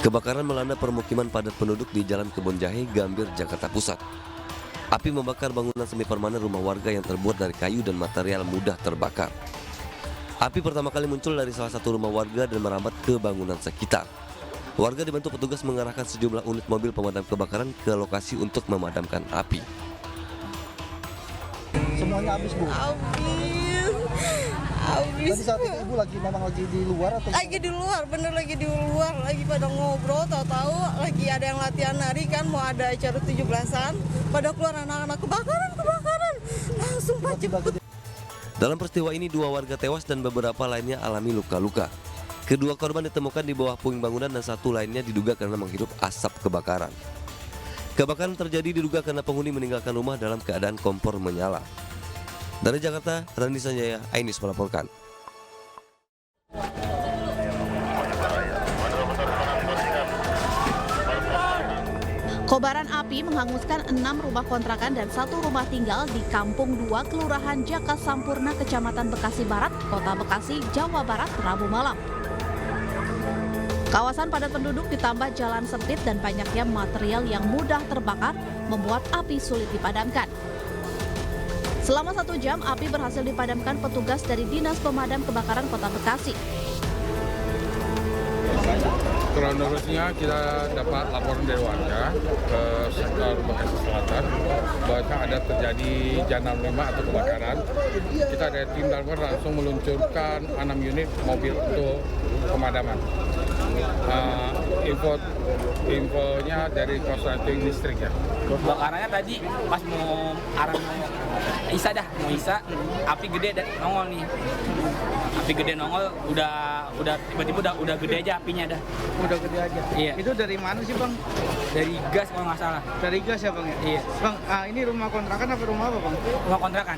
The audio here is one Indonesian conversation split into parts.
Kebakaran melanda permukiman padat penduduk di Jalan Kebon Jahe, Gambir, Jakarta Pusat. Api membakar bangunan semi permanen rumah warga yang terbuat dari kayu dan material mudah terbakar. Api pertama kali muncul dari salah satu rumah warga dan merambat ke bangunan sekitar. Warga dibantu petugas mengarahkan sejumlah unit mobil pemadam kebakaran ke lokasi untuk memadamkan api. Semuanya habis, Bu? Habis. Tadi saat itu Ibu memang lagi di luar atau? Lagi di luar, bener lagi di luar, lagi pada ngobrol, tahu-tahu lagi ada yang latihan nari kan, mau ada acara 17-an, pada keluar anak-anak kebakaran, langsung jemput. Dalam peristiwa ini 2 warga tewas dan beberapa lainnya alami luka-luka. Kedua korban ditemukan di bawah puing bangunan dan 1 lainnya diduga karena menghirup asap kebakaran. Kebakaran terjadi diduga karena penghuni meninggalkan rumah dalam keadaan kompor menyala. Dari Jakarta, Randi Sanjaya, iNews melaporkan. Kobaran api menghanguskan 6 rumah kontrakan dan 1 rumah tinggal di Kampung 2, Kelurahan Jaka Sampurna, Kecamatan Bekasi Barat, Kota Bekasi, Jawa Barat, Rabu malam. Kawasan padat penduduk ditambah jalan sempit dan banyaknya material yang mudah terbakar membuat api sulit dipadamkan. Selama 1 jam, api berhasil dipadamkan petugas dari Dinas Pemadam Kebakaran Kota Bekasi. Kronologisnya kita dapat laporan dari warga ke sektor Bekasi Selatan bahwa ada terjadi Janam 5 atau kebakaran. Kita dari tim damkar langsung meluncurkan 6 unit mobil untuk pemadaman. Infonya dari korsleting listrik ya. Kebakarannya tadi pas mau arah mau Isa, api gede dan nongol nih. Api gede nongol udah tiba-tiba udah gede aja apinya dah. Udah gede aja. Iya. Itu dari mana sih, Bang? Dari gas kalau nggak salah. Dari gas ya, Bang ya? Iya. Bang, ini rumah kontrakan apa rumah apa, Bang? Rumah kontrakan.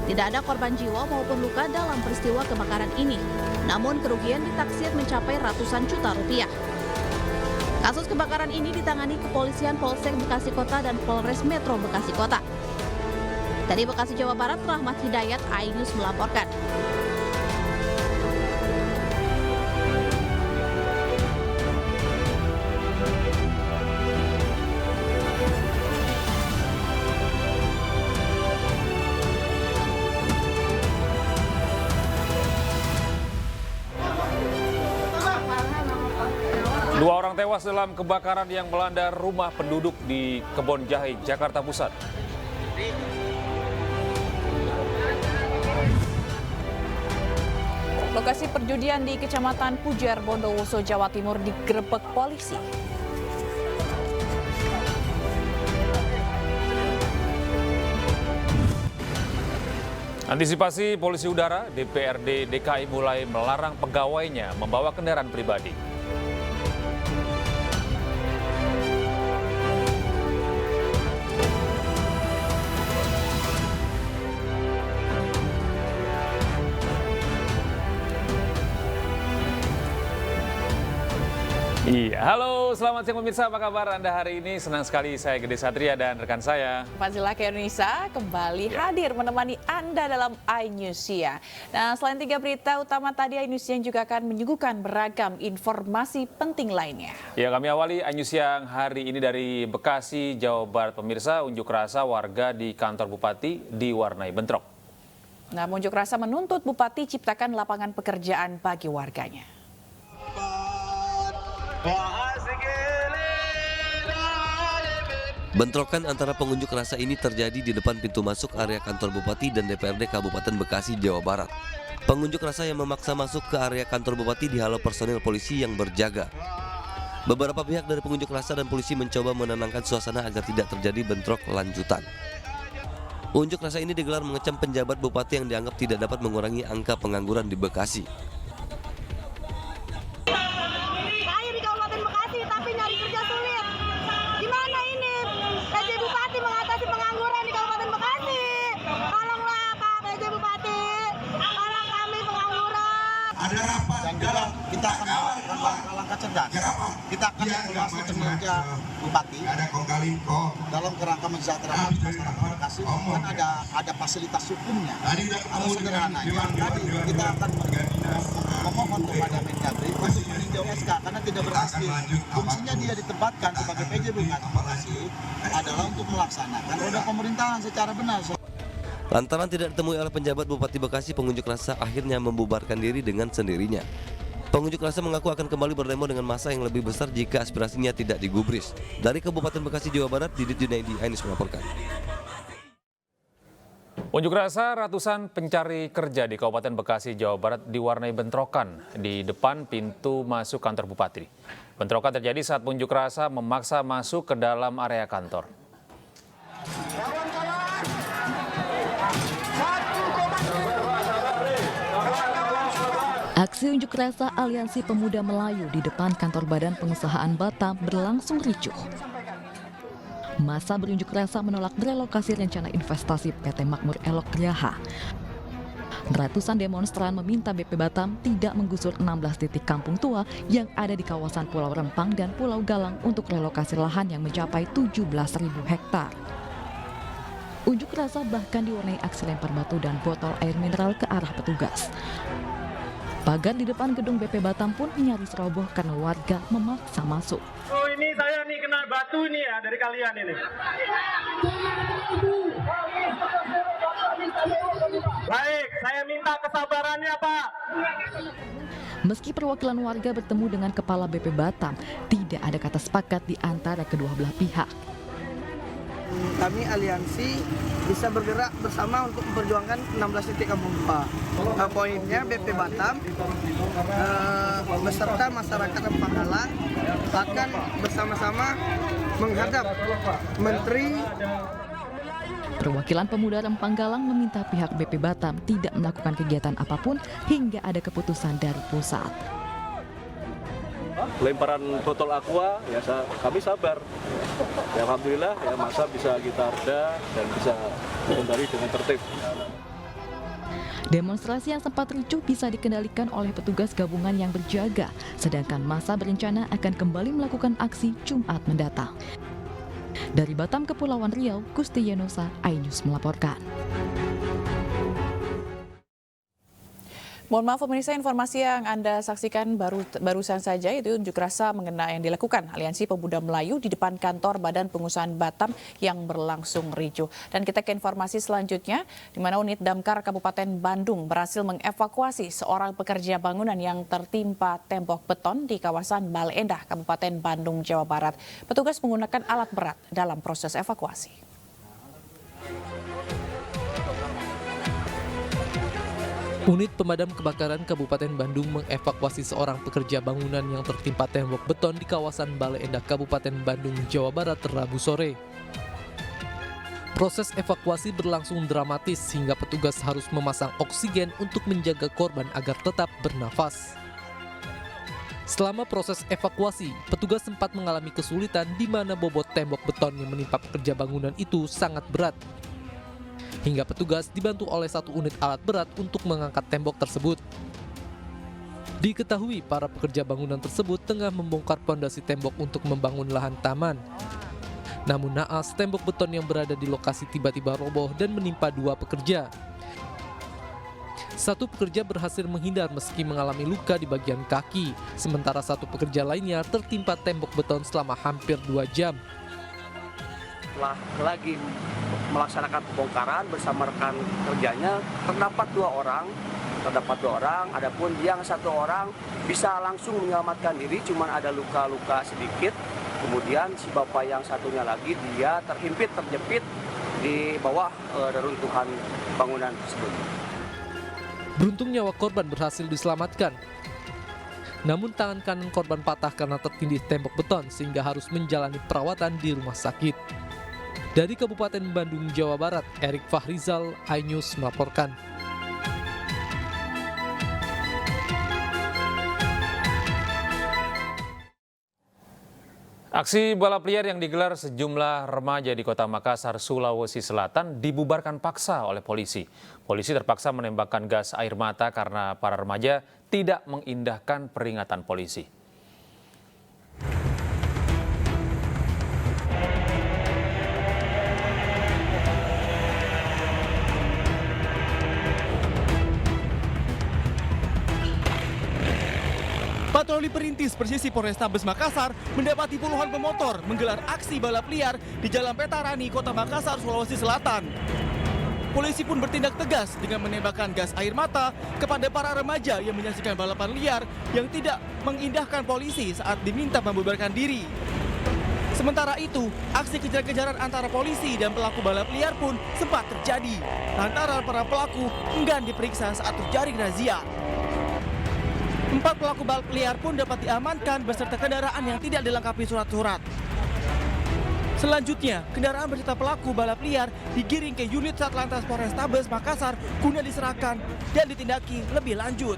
Tidak ada korban jiwa maupun luka dalam peristiwa kebakaran ini. Namun kerugian ditaksir mencapai ratusan juta rupiah. Kasus kebakaran ini ditangani Kepolisian Polsek Bekasi Kota dan Polres Metro Bekasi Kota. Dari Bekasi, Jawa Barat, Rahmat Hidayat, iNews melaporkan. Dua orang tewas dalam kebakaran yang melanda rumah penduduk di Kebon Jahe, Jakarta Pusat. Lokasi perjudian di Kecamatan Pujar, Bondowoso, Jawa Timur digerebek polisi. Antisipasi Polisi Udara, DPRD DKI mulai melarang pegawainya membawa kendaraan pribadi. Iya, halo, selamat siang pemirsa, apa kabar Anda hari ini? Senang sekali saya Gede Satria dan rekan saya Fazila Khairunisa kembali hadir menemani Anda dalam iNews ya. Nah, selain 3 berita utama tadi, iNews yang juga akan menyuguhkan beragam informasi penting lainnya. Ya, kami awali iNews yang hari ini dari Bekasi, Jawa Barat. Pemirsa, unjuk rasa warga di kantor Bupati diwarnai bentrok. Nah, unjuk rasa menuntut Bupati ciptakan lapangan pekerjaan bagi warganya. Bentrokan antara pengunjuk rasa ini terjadi di depan pintu masuk area kantor Bupati dan DPRD Kabupaten Bekasi, Jawa Barat. Pengunjuk rasa yang memaksa masuk ke area kantor Bupati dihalau personil polisi yang berjaga. Beberapa pihak dari pengunjuk rasa dan polisi mencoba menenangkan suasana agar tidak terjadi bentrok lanjutan. Unjuk rasa ini digelar mengecam penjabat Bupati yang dianggap tidak dapat mengurangi angka pengangguran di Bekasi. Dan juga kita akan melakukan langkah cerdas. Kita akan evaluasi kinerja Bupati dalam kerangka mensejahterakan masyarakat Bekasi. Kan ada fasilitas hukumnya. Sederhananya tadi kita akan memohon kepada Mendagri untuk meninjau SK karena tidak berhasil. Fungsinya dia ditempatkan sebagai PJ Bupati Bekasi adalah untuk melaksanakan roda pemerintahan secara benar. Lantaran tidak ditemui oleh penjabat Bupati Bekasi, pengunjuk rasa akhirnya membubarkan diri dengan sendirinya. Pengunjuk rasa mengaku akan kembali berdemo dengan massa yang lebih besar jika aspirasinya tidak digubris. Dari Kabupaten Bekasi, Jawa Barat, Didit Junaidi, Ainus melaporkan. Unjuk rasa ratusan pencari kerja di Kabupaten Bekasi, Jawa Barat diwarnai bentrokan di depan pintu masuk kantor Bupati. Bentrokan terjadi saat pengunjuk rasa memaksa masuk ke dalam area kantor. Aksi unjuk rasa Aliansi Pemuda Melayu di depan kantor Badan Pengusahaan Batam berlangsung ricuh. Massa berunjuk rasa menolak relokasi rencana investasi PT Makmur Elok Graha. Ratusan demonstran meminta BP Batam tidak menggusur 16 titik kampung tua yang ada di kawasan Pulau Rempang dan Pulau Galang untuk relokasi lahan yang mencapai 17.000 hektar. Unjuk rasa bahkan diwarnai aksi lempar batu dan botol air mineral ke arah petugas. Pagar di depan gedung BP Batam pun nyaris roboh karena warga memaksa masuk. Oh, ini saya nih kena batu nih ya dari kalian ini. Baik, saya minta kesabarannya, Pak. Meski perwakilan warga bertemu dengan kepala BP Batam, tidak ada kata sepakat di antara kedua belah pihak. Kami aliansi bisa bergerak bersama untuk memperjuangkan 16 titik kampung tua. Poinnya BP Batam beserta masyarakat Rempang Galang akan bersama-sama menghadap Menteri. Perwakilan pemuda Rempang Galang meminta pihak BP Batam tidak melakukan kegiatan apapun hingga ada keputusan dari pusat. Lemparan botol aqua, ya kami sabar. Ya, alhamdulillah ya masa bisa kita reda dan bisa kembali dengan tertib. Demonstrasi yang sempat ricuh bisa dikendalikan oleh petugas gabungan yang berjaga, sedangkan massa berencana akan kembali melakukan aksi Jumat mendatang. Dari Batam, Kepulauan Riau, Gusti Yenosa, iNews melaporkan. Mohon maaf pemirsa, informasi yang Anda saksikan barusan saja itu unjuk rasa yang dilakukan Aliansi Pemuda Melayu di depan kantor Badan Pengusahaan Batam yang berlangsung ricuh. Dan kita ke informasi selanjutnya, di mana unit Damkar Kabupaten Bandung berhasil mengevakuasi seorang pekerja bangunan yang tertimpa tembok beton di kawasan Bale Endah, Kabupaten Bandung, Jawa Barat. Petugas menggunakan alat berat dalam proses evakuasi. Unit Pemadam Kebakaran Kabupaten Bandung mengevakuasi seorang pekerja bangunan yang tertimpa tembok beton di kawasan Bale Endah, Kabupaten Bandung, Jawa Barat, Rabu sore. Proses evakuasi berlangsung dramatis hingga petugas harus memasang oksigen untuk menjaga korban agar tetap bernafas. Selama proses evakuasi, petugas sempat mengalami kesulitan di mana bobot tembok beton yang menimpa pekerja bangunan itu sangat berat. Hingga petugas dibantu oleh satu unit alat berat untuk mengangkat tembok tersebut. Diketahui para pekerja bangunan tersebut tengah membongkar pondasi tembok untuk membangun lahan taman. Namun naas tembok beton yang berada di lokasi tiba-tiba roboh dan menimpa dua pekerja. Satu pekerja berhasil menghindar meski mengalami luka di bagian kaki, sementara satu pekerja lainnya tertimpa tembok beton selama hampir 2 jam. Lagi melaksanakan pembongkaran bersama rekan kerjanya, terdapat dua orang, adapun yang satu orang bisa langsung menyelamatkan diri, cuman ada luka-luka sedikit. Kemudian si bapak yang satunya lagi dia terjepit di bawah reruntuhan bangunan tersebut. Beruntung nyawa korban berhasil diselamatkan. Namun tangan kanan korban patah karena tertindih tembok beton sehingga harus menjalani perawatan di rumah sakit. Dari Kabupaten Bandung, Jawa Barat, Erik Fahrizal, iNews melaporkan. Aksi balap liar yang digelar sejumlah remaja di Kota Makassar, Sulawesi Selatan dibubarkan paksa oleh polisi. Polisi terpaksa menembakkan gas air mata karena para remaja tidak mengindahkan peringatan polisi. patroli perintis presisi Polrestabes Makassar mendapati puluhan pemotor menggelar aksi balap liar di Jalan Petarani, Kota Makassar, Sulawesi Selatan. Polisi pun bertindak tegas dengan menembakkan gas air mata kepada para remaja yang menyaksikan balapan liar yang tidak mengindahkan polisi saat diminta membubarkan diri. Sementara itu, aksi kejar-kejaran antara polisi dan pelaku balap liar pun sempat terjadi lantaran para pelaku enggan diperiksa saat terjaring razia. 4 pelaku balap liar pun dapat diamankan beserta kendaraan yang tidak dilengkapi surat-surat. Selanjutnya, kendaraan beserta pelaku balap liar digiring ke unit Satlantas Polrestabes Makassar guna diserahkan dan ditindaki lebih lanjut.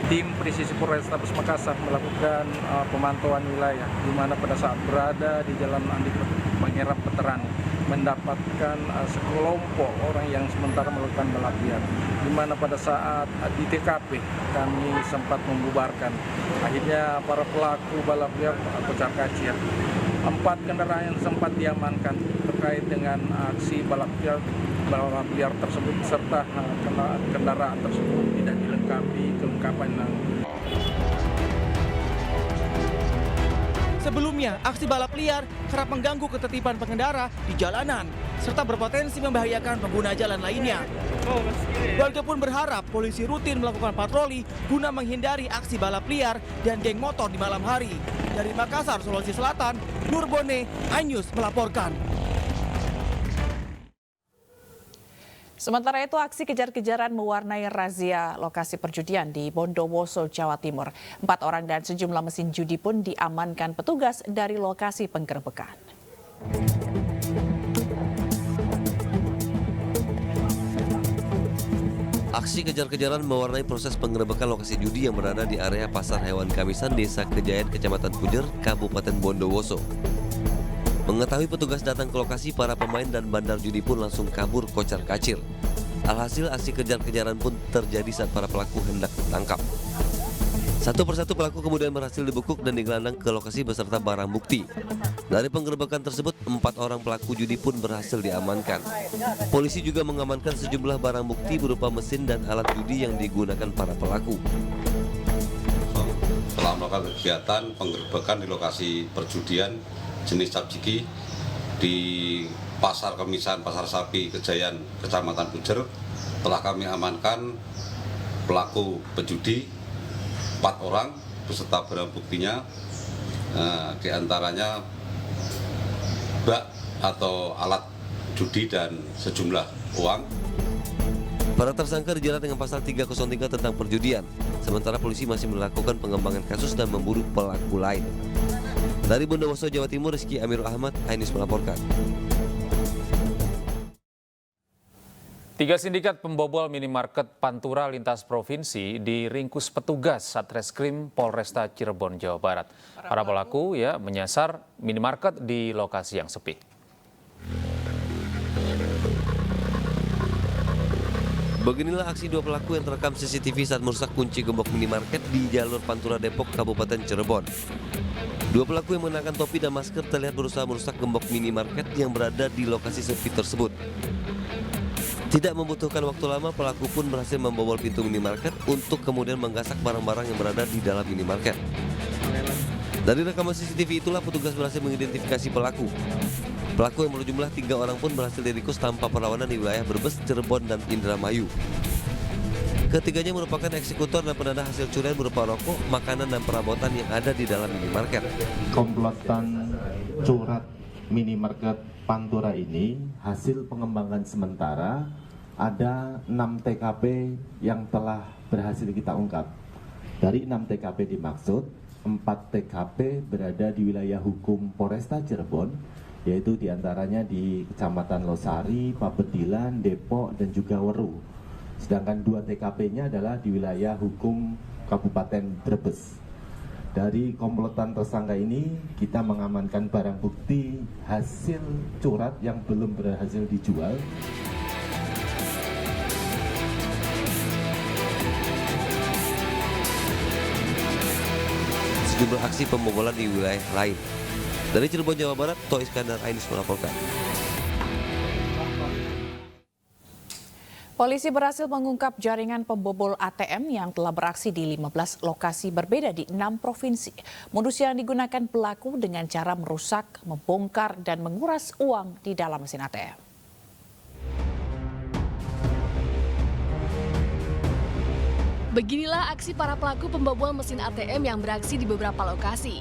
Tim Presisi Polrestabes Makassar melakukan pemantauan wilayah di mana pada saat berada di Jalan Andi Pangeran Petarani mendapatkan sekelompok orang yang sementara melakukan balap liar, di mana pada saat di TKP kami sempat membubarkan. Akhirnya para pelaku balap liar kocar kacir. 4 kendaraan yang sempat diamankan terkait dengan aksi balap liar tersebut serta kendaraan tersebut tidak dilengkapi kelengkapan. Sebelumnya, aksi balap liar kerap mengganggu ketertiban pengendara di jalanan serta berpotensi membahayakan pengguna jalan lainnya. Warga pun berharap polisi rutin melakukan patroli guna menghindari aksi balap liar dan geng motor di malam hari. Dari Makassar, Sulawesi Selatan, Nur Bone, iNews melaporkan. Sementara itu, aksi kejar-kejaran mewarnai razia lokasi perjudian di Bondowoso, Jawa Timur. 4 orang dan sejumlah mesin judi pun diamankan petugas dari lokasi penggerebekan. Aksi kejar-kejaran mewarnai proses penggerebekan lokasi judi yang berada di area Pasar Hewan Kamisan, Desa Kejayaan, Kecamatan Pujer, Kabupaten Bondowoso. Mengetahui petugas datang ke lokasi, para pemain dan bandar judi pun langsung kabur kocar-kacir. Alhasil aksi kejar-kejaran pun terjadi saat para pelaku hendak ditangkap. Satu persatu pelaku kemudian berhasil dibekuk dan digelandang ke lokasi beserta barang bukti. Dari penggerebekan tersebut, 4 orang pelaku judi pun berhasil diamankan. Polisi juga mengamankan sejumlah barang bukti berupa mesin dan alat judi yang digunakan para pelaku. Telah melakukan kegiatan penggerebekan di lokasi perjudian jenis capjiki di Pasar Kemisan, Pasar Sapi Kejayaan, Kecamatan Pujer. Telah kami amankan pelaku penjudi 4 orang beserta barang buktinya, di antaranya bak atau alat judi dan sejumlah uang. Para tersangka dijerat dengan pasal 303 tentang perjudian, sementara polisi masih melakukan pengembangan kasus dan memburu pelaku lain. Dari Bondowoso, Jawa Timur, Rizky Amirul Ahmad, iNews melaporkan. 3 sindikat pembobol minimarket Pantura lintas provinsi diringkus petugas Satreskrim Polresta Cirebon, Jawa Barat. Para pelaku menyasar minimarket di lokasi yang sepi. Beginilah aksi 2 pelaku yang terekam CCTV saat merusak kunci gembok minimarket di jalur Pantura Depok, Kabupaten Cirebon. 2 pelaku yang mengenakan topi dan masker terlihat berusaha merusak gembok minimarket yang berada di lokasi sepi tersebut. Tidak membutuhkan waktu lama, pelaku pun berhasil membobol pintu minimarket untuk kemudian menggasak barang-barang yang berada di dalam minimarket. Dari rekaman CCTV itulah petugas berhasil mengidentifikasi pelaku. Pelaku yang berjumlah 3 orang pun berhasil diringkus tanpa perlawanan di wilayah Brebes, Cirebon, dan Indramayu. Ketiganya merupakan eksekutor dan penadah hasil curian berupa rokok, makanan, dan perabotan yang ada di dalam minimarket. Komplotan curat minimarket Pantura ini hasil pengembangan sementara ada 6 TKP yang telah berhasil kita ungkap. Dari 6 TKP dimaksud, 4 TKP berada di wilayah hukum Polresta Cirebon, yaitu diantaranya di Kecamatan Losari, Pabedilan, Depok, dan juga Weru. Sedangkan 2 TKP-nya adalah di wilayah hukum Kabupaten Brebes. Dari komplotan tersangka ini, kita mengamankan barang bukti hasil curat yang belum berhasil dijual. Sejumlah aksi pembobolan di wilayah lain. Dari Cirebon, Jawa Barat, Toh Iskandar, iNews melaporkan. Polisi berhasil mengungkap jaringan pembobol ATM yang telah beraksi di 15 lokasi berbeda di 6 provinsi. Modus yang digunakan pelaku dengan cara merusak, membongkar, dan menguras uang di dalam mesin ATM. Beginilah aksi para pelaku pembobol mesin ATM yang beraksi di beberapa lokasi.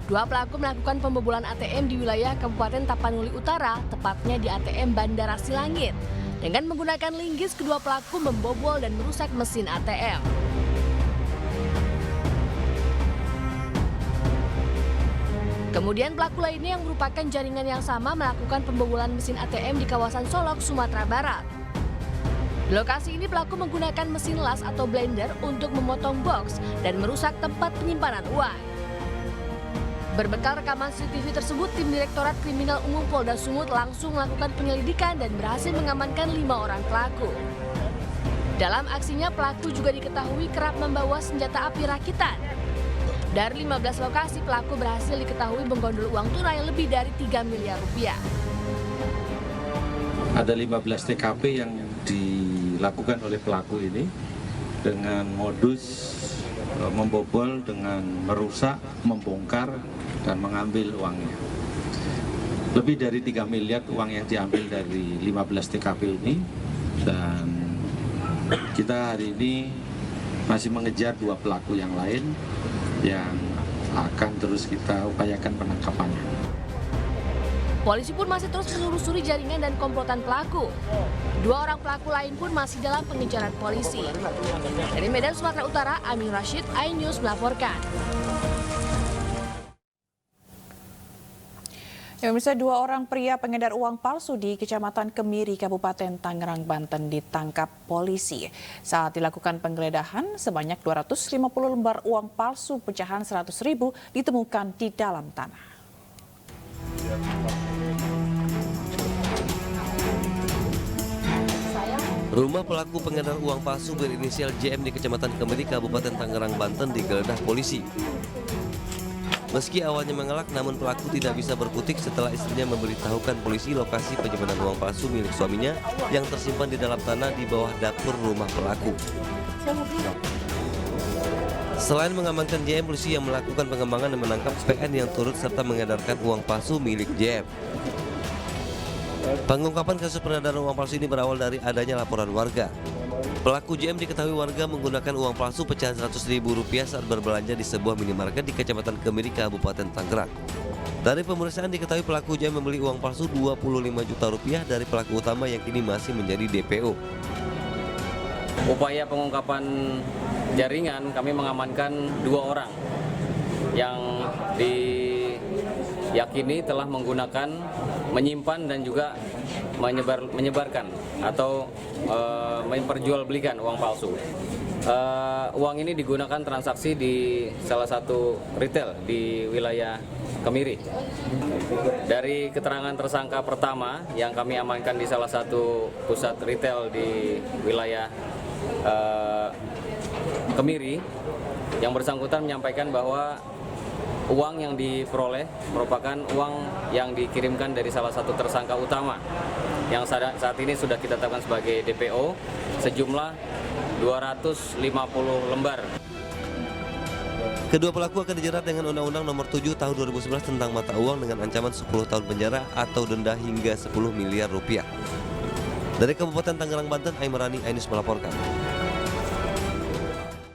Dua pelaku melakukan pembobolan ATM di wilayah Kabupaten Tapanuli Utara, tepatnya di ATM Bandara Silangit. Dengan menggunakan linggis, kedua pelaku membobol dan merusak mesin ATM. Kemudian pelaku lainnya yang merupakan jaringan yang sama melakukan pembobolan mesin ATM di kawasan Solok, Sumatera Barat. Di lokasi ini pelaku menggunakan mesin las atau blender untuk memotong box dan merusak tempat penyimpanan uang. Berbekal rekaman CCTV tersebut, tim Direktorat Kriminal Umum Polda Sumut langsung melakukan penyelidikan dan berhasil mengamankan 5 orang pelaku. Dalam aksinya, pelaku juga diketahui kerap membawa senjata api rakitan. Dari 15 lokasi, pelaku berhasil diketahui menggondol uang tunai lebih dari 3 miliar rupiah. Ada 15 TKP yang dilakukan oleh pelaku ini dengan modus membobol dengan merusak, membongkar, dan mengambil uangnya. Lebih dari 3 miliar uang yang diambil dari 15 TKP ini, dan kita hari ini masih mengejar 2 pelaku yang lain yang akan terus kita upayakan penangkapannya. Polisi pun masih terus menelusuri jaringan dan komplotan pelaku. 2 orang pelaku lain pun masih dalam pengejaran polisi. Dari Medan, Sumatera Utara, Amin Rashid, iNews melaporkan. Ya, pemirsa, 2 orang pria pengedar uang palsu di Kecamatan Kemiri, Kabupaten Tangerang, Banten ditangkap polisi. Saat dilakukan penggeledahan, sebanyak 250 lembar uang palsu pecahan 100.000 ditemukan di dalam tanah. Rumah pelaku pengedar uang palsu berinisial JM di Kecamatan Kemiri, Kabupaten Tangerang, Banten digeledah polisi. Meski awalnya mengelak, namun pelaku tidak bisa berkutik setelah istrinya memberitahukan polisi lokasi penyimpanan uang palsu milik suaminya yang tersimpan di dalam tanah di bawah dapur rumah pelaku. Selain mengamankan JM, polisi yang melakukan pengembangan dan menangkap PN yang turut serta mengedarkan uang palsu milik JM. Pengungkapan kasus peredaran uang palsu ini berawal dari adanya laporan warga. Pelaku JM diketahui warga menggunakan uang palsu pecahan Rp100.000 saat berbelanja di sebuah minimarket di Kecamatan Kemiri, Kabupaten Tangerang. Dari pemeriksaan diketahui pelaku JM membeli uang palsu Rp25 juta dari pelaku utama yang kini masih menjadi DPO. Upaya pengungkapan jaringan, kami mengamankan 2 orang yang diyakini telah menggunakan, menyimpan dan juga menyebarkan atau memperjualbelikan uang palsu. Uang ini digunakan transaksi di salah satu retail di wilayah Kemiri. Dari keterangan tersangka pertama yang kami amankan di salah satu pusat retail di wilayah Kemiri, yang bersangkutan menyampaikan bahwa uang yang diperoleh merupakan uang yang dikirimkan dari salah satu tersangka utama yang saat ini sudah kita tetapkan sebagai DPO sejumlah 250 lembar. Kedua pelaku akan dijerat dengan Undang-Undang Nomor 7 Tahun 2011 tentang mata uang dengan ancaman 10 tahun penjara atau denda hingga 10 miliar rupiah. Dari Kabupaten Tangerang, Banten, Aimarani, iNews melaporkan.